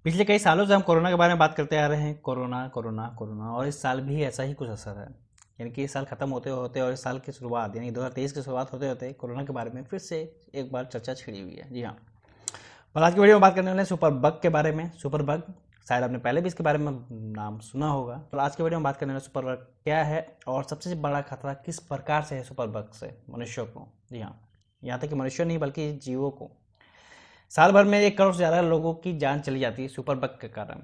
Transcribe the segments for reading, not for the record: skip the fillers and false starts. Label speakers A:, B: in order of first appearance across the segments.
A: पिछले कई सालों से हम कोरोना के बारे में बात करते आ रहे हैं। कोरोना कोरोना कोरोना, और इस साल भी ऐसा ही कुछ असर है। यानी कि इस साल ख़त्म होते होते और इस साल की शुरुआत यानी 2023 की शुरुआत होते होते कोरोना के बारे में फिर से एक बार चर्चा छिड़ी हुई है। जी हाँ। और आज की वीडियो में बात करने वाले हैं सुपर बग के बारे में। सुपर बग, शायद आपने पहले भी इसके बारे में नाम सुना होगा। और आज की वीडियो में बात करने वाले सुपर बग क्या है और सबसे बड़ा खतरा किस प्रकार से है सुपर बग से मनुष्यों को। जी हाँ, यहाँ तक कि मनुष्यों नहीं बल्कि जीवों को। साल भर में 1 करोड़ से ज़्यादा लोगों की जान चली जाती है सुपर बग के कारण।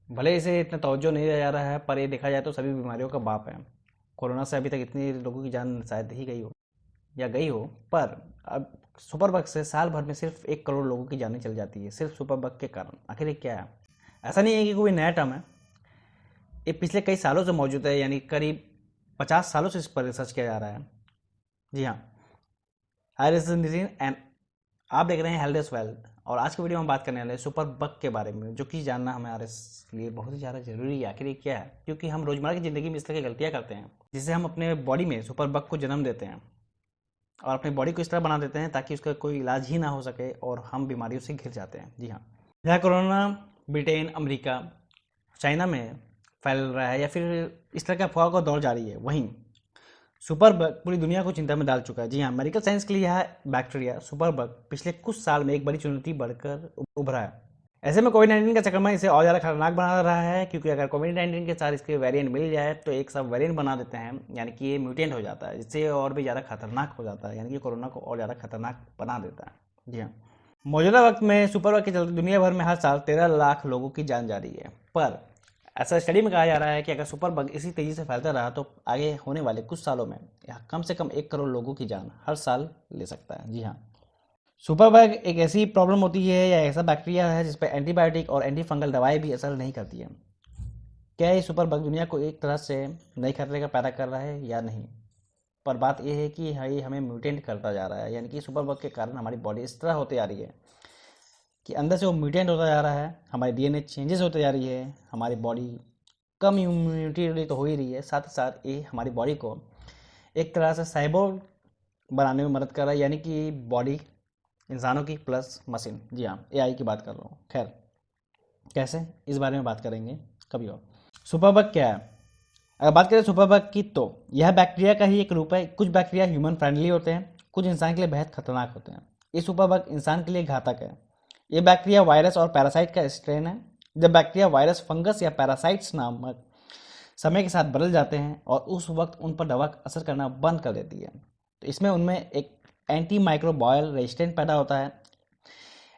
A: भले इसे इतना तवज्जो नहीं दिया जा रहा है, पर ये देखा जाए तो सभी बीमारियों का बाप है। कोरोना से अभी तक इतनी लोगों की जान शायद ही गई हो या गई हो, पर अब सुपर बग से साल भर में सिर्फ 1 करोड़ लोगों की जानें चल जाती है, सिर्फ सुपर बग के कारण। आखिर ये क्या है? ऐसा नहीं है कि कोई नया टर्म है, ये पिछले कई सालों से मौजूद है, यानी करीब 50 सालों से इस पर रिसर्च किया जा रहा है। जी हाँ, एंड आप देख रहे हैं हेल्थ इज वेल्थ। और आज की वीडियो में बात करने वाले हैं सुपर बग के बारे में, जो कि जानना हमारे लिए बहुत ही ज़्यादा जरूरी है। आखिर ये क्या है? क्योंकि हम रोजमर्रा की ज़िंदगी में इस तरह की गलतियाँ करते हैं जिससे हम अपने बॉडी में सुपर बग को जन्म देते हैं और अपनी बॉडी को इस तरह बना देते हैं ताकि उसका कोई इलाज ही ना हो सके और हम बीमारियों से घिर जाते हैं। जी हाँ, यह कोरोना ब्रिटेन, अमेरिका, चाइना में फैल रहा है या फिर इस तरह का अफवाह का दौर जारी है, वहीं सुपर बग पूरी दुनिया को चिंता में डाल चुका है। जी हाँ, मेडिकल साइंस के लिए यह बैक्टीरिया सुपर बग पिछले कुछ साल में एक बड़ी चुनौती बढ़कर उभरा है। ऐसे में कोविड 19 का संक्रमण इसे और ज़्यादा खतरनाक बना रहा है, क्योंकि अगर कोविड 19 के साथ इसके वेरिएंट मिल जाए तो एक सब वेरिएंट बना देते हैं, यानी कि ये म्यूटेंट हो जाता है, जिससे और भी ज़्यादा खतरनाक हो जाता है, यानी कि कोरोना को और ज़्यादा खतरनाक बना देता है। जी हाँ, मौजूदा वक्त में सुपर बग के चलते दुनिया भर में हर साल 13 लाख लोगों की जान जा रही है। पर ऐसा स्टडी में कहा जा रहा है कि अगर सुपर बग इसी तेजी से फैलता रहा तो आगे होने वाले कुछ सालों में यह कम से कम 1 करोड़ लोगों की जान हर साल ले सकता है। जी हाँ, सुपर बग एक ऐसी प्रॉब्लम होती है या ऐसा बैक्टीरिया है जिस पर एंटीबायोटिक और एंटी फंगल दवाएं भी असर नहीं करती है। क्या ये सुपर बग दुनिया को एक तरह से नई खतरे का पैदा कर रहा है या नहीं? पर बात यह है कि ये हमें म्यूटेंट करता जा रहा है, यानी कि सुपर बग के कारण हमारी बॉडी इस तरह होती जा रही है कि अंदर से वो म्यूटेंट होता जा रहा है, हमारी डीएनए चेंजेस होते जा रही है, हमारी बॉडी कम इम्यूनिटी तो हो ही रही है, साथ ही साथ ये हमारी बॉडी को एक तरह से साइबोर्ग बनाने में मदद कर रहा है, यानी कि बॉडी इंसानों की प्लस मशीन। जी हाँ, एआई की बात कर रहा हूँ। खैर, कैसे, इस बारे में बात करेंगे कभी और। सुपर बग क्या है? अगर बात करें सुपर बग की तो यह बैक्टीरिया का ही एक रूप है। कुछ बैक्टीरिया ह्यूमन फ्रेंडली होते हैं, कुछ इंसान के लिए बेहद खतरनाक होते हैं। ये सुपर बग इंसान के लिए घातक है। ये बैक्टीरिया वायरस और पैरासाइट का स्ट्रेन है। जब बैक्टीरिया वायरस, फंगस या पैरासाइट्स नामक समय के साथ बदल जाते हैं और उस वक्त उन पर दवा असर करना बंद कर देती है, तो इसमें उनमें एक एंटी माइक्रोबायल रेजिस्टेंस पैदा होता है।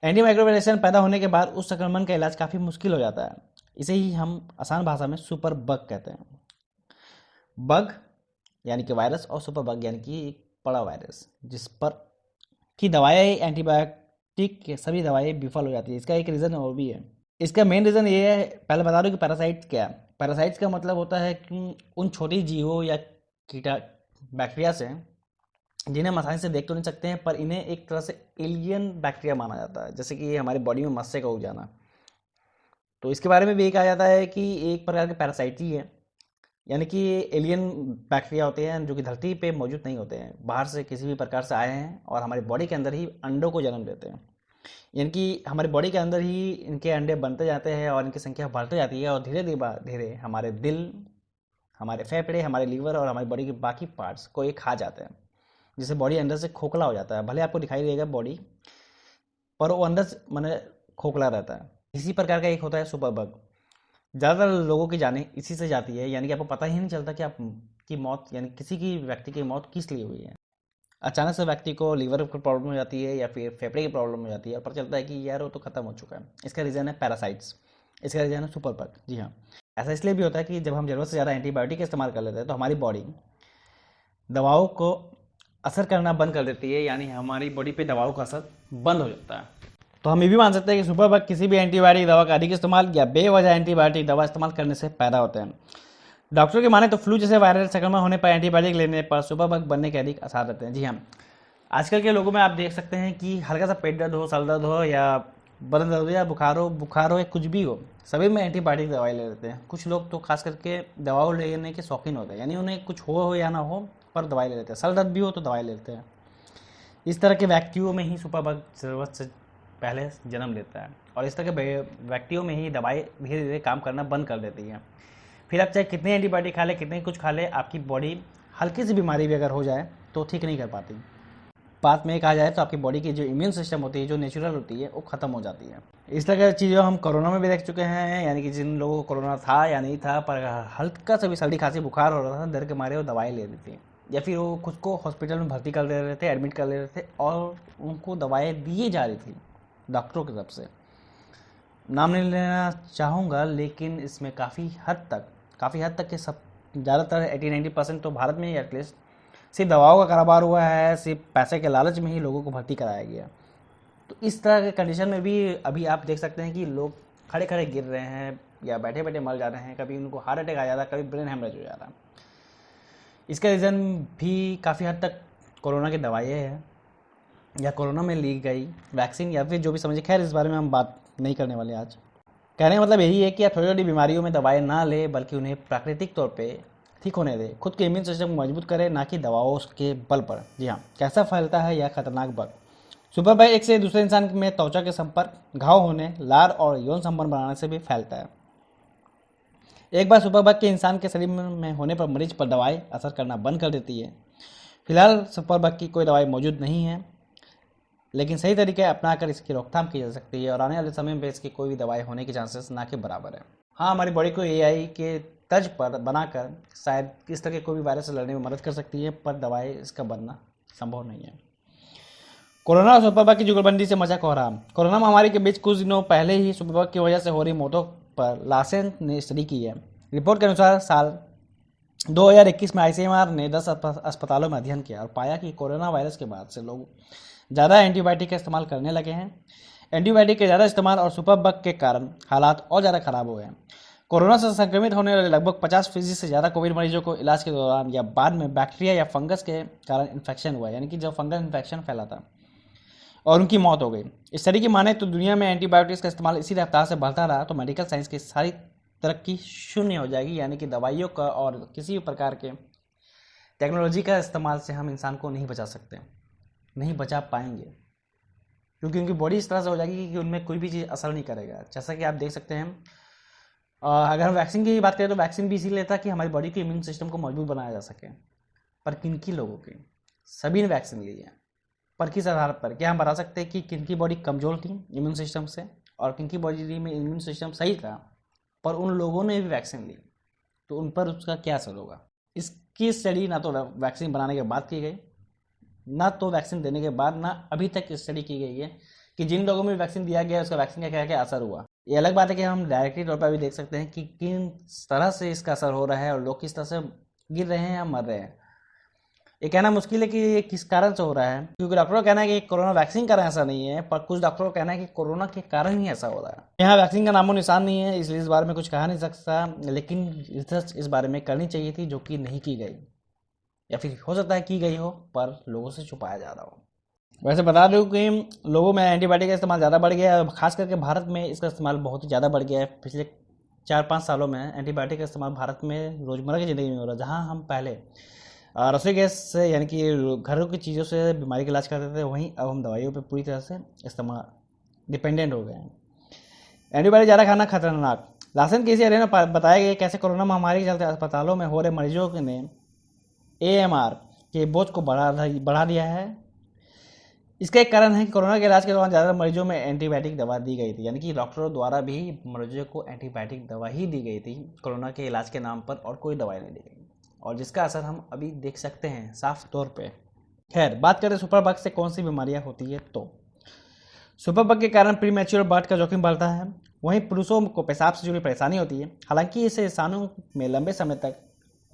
A: एंटी माइक्रोबायल रेजिस्टेंस पैदा होने के बाद उस संक्रमण का इलाज काफ़ी मुश्किल हो जाता है। इसे ही हम आसान भाषा में सुपर बग कहते हैं। बग यानी कि वायरस और सुपर बग यानी कि एक बड़ा वायरस जिस पर की दवाएं, एंटीबायोटिक के सभी दवाएं विफल हो जाती है। इसका एक रीज़न और भी है। इसका मेन रीज़न ये है, पहले बता दूं कि पैरासाइट्स क्या है। पैरासाइट्स का मतलब होता है कि उन छोटी जीवों या कीटा बैक्टीरिया से जिन्हें हम आसानी से देख तो नहीं सकते हैं, पर इन्हें एक तरह से एलियन बैक्टीरिया माना जाता है, जैसे कि हमारी बॉडी में मस्से का उग जाना। तो इसके बारे में भी ये कहा जाता है कि एक प्रकार के पैरासाइट ही है, यानी कि एलियन बैक्टीरिया होते हैं जो कि धरती पे मौजूद नहीं होते हैं, बाहर से किसी भी प्रकार से आए हैं और हमारी बॉडी के अंदर ही अंडों को जन्म देते हैं। यानी कि हमारी बॉडी के अंदर ही इनके अंडे बनते जाते हैं और इनकी संख्या बढ़ती जाती है और धीरे धीरे धीरे हमारे दिल, हमारे फेफड़े, हमारे लीवर और हमारी बॉडी के बाकी पार्ट्स को ये खा जाते हैं, जिससे बॉडी अंदर से खोखला हो जाता है। भले आपको दिखाई देगा बॉडी, पर वो अंदर से मैंने खोखला रहता है। इसी प्रकार का एक होता है सुपर बग। ज़्यादातर लोगों की जाने इसी से जाती है, यानी कि आपको पता ही नहीं चलता कि आप की मौत, यानी किसी की व्यक्ति की मौत किस लिए हुई है। अचानक से व्यक्ति को लीवर की प्रॉब्लम हो जाती है या फिर फेफड़े की प्रॉब्लम हो जाती है और पता चलता है कि यार वो तो खत्म हो चुका है। इसका रीज़न है पैरासाइट्स, इसका रीज़न है सुपर बग। जी हाँ, ऐसा इसलिए भी होता है कि जब हम ज़रूरत से ज़्यादा एंटीबायोटिक इस्तेमाल कर लेते हैं तो हमारी बॉडी दवाओं को असर करना बंद कर देती है, यानी हमारी बॉडी पे दवाओं का असर बंद हो जाता है। तो हम ये भी मान सकते हैं कि सुपर बग किसी भी एंटीबायोटिक दवा का अधिक इस्तेमाल या बेवजह एंटीबायोटिक दवा इस्तेमाल करने से पैदा होते हैं। डॉक्टर की माने तो फ्लू जैसे वायरल संक्रमण होने पर एंटीबायोटिक लेने पर सुपर बग बनने के अधिक आसार रहते हैं। जी हाँ, आजकल के लोगों में आप देख सकते हैं कि हल्का सा पेट दर्द हो, सर दर्द हो या बदन दर्द हो या बुखार हो या कुछ भी हो, सभी में एंटीबायोटिक दवाई ले लेते हैं। कुछ लोग तो खास करके दवाओं लेने के शौकीन होते हैं, यानी उन्हें कुछ हो या ना हो पर दवाई ले लेते हैं। सर दर्द भी हो तो दवाई ले लेते हैं। इस तरह के व्यक्तियों में ही सुपर बग ज़रूरत से पहले जन्म लेता है और इस तरह के व्यक्तियों में ही दवाई धीरे धीरे काम करना बंद कर देती है। फिर आप चाहे कितने एंटीबायोटिक खा ले, कितने कुछ खा ले, आपकी बॉडी हल्की सी बीमारी भी अगर हो जाए तो ठीक नहीं कर पाती। बात में कहा जाए तो आपकी बॉडी की जो इम्यून सिस्टम होती है, जो नेचुरल होती है, वो ख़त्म हो जाती है। इस तरह की चीज़ें हम कोरोना में भी देख चुके हैं, यानी कि जिन लोगों को कोरोना था या नहीं था, पर हल्का सा भी सर्दी खांसी बुखार हो रहा था, डर के मारे वो दवाई ले रही थी, या फिर वो खुद को हॉस्पिटल में भर्ती कर ले रहे थे, एडमिट कर ले रहे थे, और उनको दवाएँ दी जा रही थी डॉक्टरों की तरफ से। नाम नहीं लेना चाहूँगा, लेकिन इसमें काफ़ी हद तक के सब ज़्यादातर 80-90% तो भारत में ही एटलीस्ट सिर्फ दवाओं का कारोबार हुआ है, सिर्फ पैसे के लालच में ही लोगों को भर्ती कराया गया। तो इस तरह के कंडीशन में भी अभी आप देख सकते हैं कि लोग खड़े खड़े गिर रहे हैं या बैठे बैठे मर जा रहे हैं, कभी उनको हार्ट अटैक आ जाता है, कभी ब्रेन हेमरेज हो जाता है। इसका रीज़न भी काफ़ी हद तक कोरोना की दवाइयाँ हैं या कोरोना में ली गई वैक्सीन, या फिर जो भी समझिए। खैर, इस बारे में हम बात नहीं करने वाले आज। कहने का मतलब यही है कि आप छोटी छोटी बीमारियों में दवाएं ना ले, बल्कि उन्हें प्राकृतिक तौर पे ठीक होने दें। खुद के इम्यून सिस्टम को मजबूत करें, ना कि दवाओं के बल पर। जी हाँ, कैसा फैलता है यह खतरनाक बग? सुपर बग एक से दूसरे इंसान में त्वचा के संपर्क, घाव होने, लार और यौन संबंध बनाने से भी फैलता है। एक बार सुपर बग के इंसान के शरीर में होने पर मरीज पर दवाई असर करना बंद कर देती है। फिलहाल सुपर बग की कोई दवाई मौजूद नहीं है, लेकिन सही तरीके अपनाकर इसकी रोकथाम की जा सकती है और आने वाले समय में इसकी कोई भी दवाई होने के चांसेस ना के बराबर है। हाँ, हमारी बॉडी को एआई के तर्ज पर बनाकर शायद इस तरह के कोई भी वायरस से लड़ने में मदद कर सकती है, पर दवाई इसका बनना संभव नहीं है। कोरोना और सुपरबग की जुगलबंदी से मचा कोहराम। कोरोना महामारी के बीच कुछ दिनों पहले ही सुपरबग की वजह से हो रही मौतों पर लासेन ने स्टडी की है। रिपोर्ट के अनुसार साल 2021 में आईसीएमआर ने 10 अस्पतालों में अध्ययन किया और पाया कि कोरोना वायरस के बाद से लोग ज़्यादा एंटीबायोटिक का इस्तेमाल करने लगे हैं। एंटीबायोटिक के ज़्यादा इस्तेमाल और सुपरबग के कारण हालात और ज़्यादा खराब हो गए हैं। कोरोना से संक्रमित होने वाले लगभग 50% से ज़्यादा कोविड मरीजों को इलाज के दौरान या बाद में बैक्टीरिया या फंगस के कारण इन्फेक्शन हुआ, यानी कि जब फंगस इन्फेक्शन फैला था, और उनकी मौत हो गई। इस तरीके की माने तो दुनिया में एंटीबायोटिक्स का इस्तेमाल इसी रफ्तार से बढ़ता रहा तो मेडिकल साइंस की सारी तरक्की शून्य हो जाएगी, यानी कि दवाइयों का और किसी भी प्रकार के टेक्नोलॉजी का इस्तेमाल से हम इंसान को नहीं बचा सकते, नहीं बचा पाएंगे, क्योंकि उनकी बॉडी इस तरह से हो जाएगी कि उनमें कोई भी चीज़ असर नहीं करेगा। जैसा कि आप देख सकते हैं, अगर हम वैक्सीन की बात करें तो वैक्सीन भी इसीलिए था कि हमारी बॉडी के इम्यून सिस्टम को मजबूत बनाया जा सके। पर किन लोगों की? सभी ने वैक्सीन ली है, पर किस आधार पर? क्या हम बता सकते हैं कि किन की बॉडी कमज़ोर थी इम्यून सिस्टम से और किन की बॉडी में इम्यून सिस्टम सही था, पर उन लोगों ने भी वैक्सीन ली, तो उन पर उसका क्या असर होगा? इसकी स्टडी ना तो वैक्सीन बनाने के बाद की गई, ना तो वैक्सीन देने के बाद, ना अभी तक स्टडी की गई है कि जिन लोगों में वैक्सीन दिया गया उसका वैक्सीन का क्या क्या असर हुआ। ये अलग बात है कि हम डायरेक्टली तौर पर भी देख सकते हैं कि किन तरह से इसका असर हो रहा है और लोग किस तरह से गिर रहे हैं या मर रहे हैं। ये कहना मुश्किल है कि ये किस कारण से हो रहा है, क्योंकि डॉक्टरों का कहना है कि कोरोना वैक्सीन का कारण ऐसा नहीं है, पर कुछ डॉक्टरों का कहना है कि कोरोना के कारण ही ऐसा हो रहा है। यहाँ वैक्सीन का नामो निशान नहीं है, इसलिए इस बारे में कुछ कहा नहीं सकता, लेकिन रिसर्च इस बारे में करनी चाहिए थी, जो कि नहीं की गई, या फिर हो सकता है की गई हो पर लोगों से छुपाया जा रहा हो। वैसे बता दूं कि लोगों में एंटीबायोटिक का इस्तेमाल ज़्यादा बढ़ गया है, खास करके भारत में इसका इस्तेमाल बहुत ही ज़्यादा बढ़ गया है। पिछले 4-5 सालों में एंटीबायोटिक का इस्तेमाल भारत में रोज़मर्रा की ज़िंदगी में हो रहा है। जहाँ हम पहले रसोई गैस से, यानी कि घरों की चीज़ों से बीमारी का इलाज करते थे, वहीं अब हम दवाइयों पर पूरी तरह से इस्तेमाल डिपेंडेंट हो गए हैं। एंटीबायोटिक ज़्यादा खाना खतरनाक। लासेन के इसी अध्ययन में बताया गया कैसे कोरोना महामारी के चलते अस्पतालों में हो रहे मरीजों ने AMR के बोझ को बढ़ा दिया है। इसका एक कारण है कि कोरोना के इलाज के दौरान ज़्यादातर मरीजों में एंटीबायोटिक दवा दी गई थी, यानी कि डॉक्टरों द्वारा भी मरीजों को एंटीबायोटिक दवा ही दी गई थी कोरोना के इलाज के नाम पर, और कोई दवाई नहीं दी गई, और जिसका असर हम अभी देख सकते हैं साफ तौर पे। खैर, बात करें सुपरबग से कौन सी बीमारियां होती है, तो सुपरबग के कारण प्रीमैच्योर बर्थ का जोखिम बढ़ता है। वहीं पुरुषों को पेशाब से जुड़ी परेशानी होती है। हालांकि इसे इंसानों में लंबे समय तक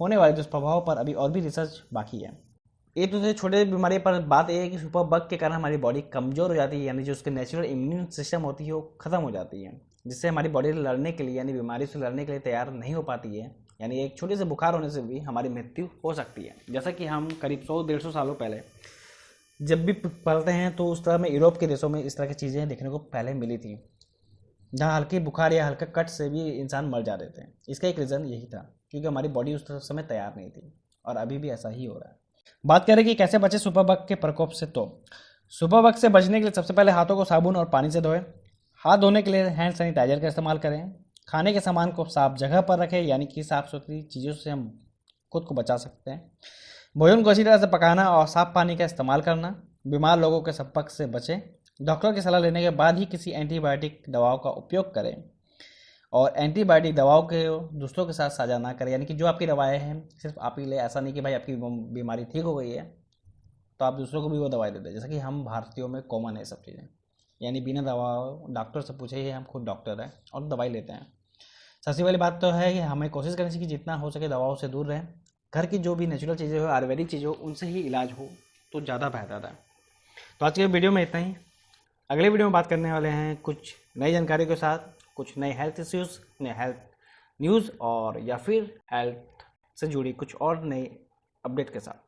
A: होने वाले दुष्प्रभाव पर अभी और भी रिसर्च बाकी है। एक दूसरे छोटे बीमारी पर बात यह है कि सुपरबग के कारण हमारी बॉडी कमज़ोर हो जाती है, यानी जो उसके नेचुरल इम्यून सिस्टम होती है वो ख़त्म हो जाती है, जिससे हमारी बॉडी लड़ने के लिए, यानी बीमारी से लड़ने के लिए तैयार नहीं हो पाती है। यानी एक छोटे से बुखार होने से भी हमारी मृत्यु हो सकती है। जैसा कि हम करीब 100-150 सालों पहले जब भी पढ़ते हैं तो उस तरह में यूरोप के देशों में इस तरह की चीज़ें देखने को पहले मिली थी, जहाँ हल्की बुखार या हल्का कट से भी इंसान मर जाते थे। इसका एक रीज़न यही था, क्योंकि हमारी बॉडी उस समय तैयार नहीं थी, और अभी भी ऐसा ही हो रहा है। बात करें कि कैसे बचे सुपरबग के प्रकोप से, तो सुपर बग से बचने के लिए सबसे पहले हाथों को साबुन और पानी से धोएं। हाथ धोने के लिए हैंड सैनिटाइजर का इस्तेमाल करें। खाने के सामान को साफ जगह पर रखें, यानी कि साफ सुथरी चीज़ों से हम खुद को बचा सकते हैं। भोजन को अच्छी तरह से पकाना और साफ पानी का इस्तेमाल करना। बीमार लोगों के संपर्क से बचें। डॉक्टर की सलाह लेने के बाद ही किसी एंटीबायोटिक दवाओं का उपयोग करें। और एंटीबायोटिक दवाओं के दूसरों के साथ साझा ना करें, यानी कि जो आपकी दवाएं हैं सिर्फ आप ही ले। ऐसा नहीं कि भाई आपकी बीमारी ठीक हो गई है तो आप दूसरों को भी वो दवाई दे दें, जैसा कि हम भारतीयों में कॉमन है सब चीज़ें, यानी बिना दवा डॉक्टर से पूछे ही हम खुद डॉक्टर हैं और दवाई लेते हैं। सबसे वाली बात तो है कि हमें कोशिश करनी चाहिए कि जितना हो सके दवाओं से दूर रहें। घर की जो भी नेचुरल चीज़ें हो, आयुर्वेदिक चीज़ें हो, उनसे ही इलाज हो तो ज़्यादा बेहतर है। तो आज के वीडियो में इतना ही। अगले वीडियो में बात करने वाले हैं कुछ नई जानकारी के साथ, कुछ नए हेल्थ इश्यूज़, नए हेल्थ न्यूज़ और या फिर हेल्थ से जुड़ी कुछ और नई अपडेट के साथ।